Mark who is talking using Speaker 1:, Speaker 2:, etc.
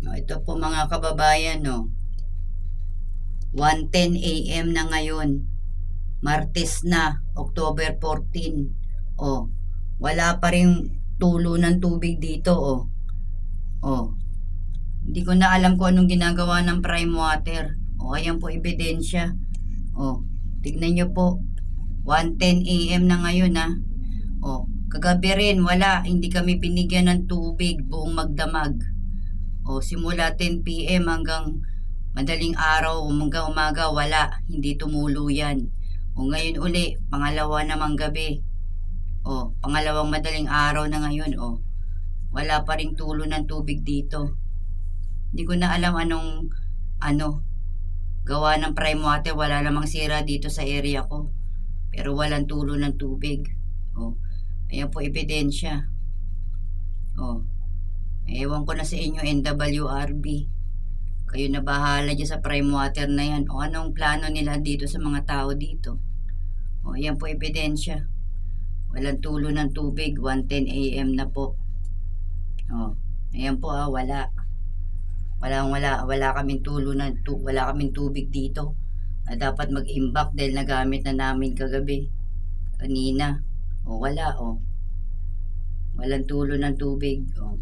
Speaker 1: Ito po mga kababayan, no. 1:10 AM na ngayon. Martes na, October 14. Oh, wala pa rin tulo ng tubig dito, oh. Oh, hindi ko na alam kung anong ginagawa ng prime water. Oh, ayan po ebidensya. Oh, tignan nyo po. 1:10 AM na ngayon, ha. Oh, kagabi rin, wala. Hindi kami binigyan ng tubig buong magdamag. O simula 10 PM hanggang madaling araw, hanggang umaga, wala. Hindi tumulo yan. O ngayon uli, pangalawa namang gabi. O pangalawang madaling araw na ngayon. O wala pa ring tulo ng tubig dito. Hindi ko na alam ano, gawa ng prime water. Wala namang sira dito sa area ko. Pero walang tulo ng tubig. O, ayan po ebidensya. O, ewan ko na sa inyo, NWRB. Kayo na bahala dyan sa prime water na yan. O anong plano nila dito sa mga tao dito. O yan po ebidensya. Walang tulo ng tubig. 1:10 AM na po. O ayan po, wala. Wala kaming wala kaming tubig dito. Na dapat mag-imbak dahil nagamit na namin kagabi. Kanina. O wala, o. Walang tulo ng tubig. O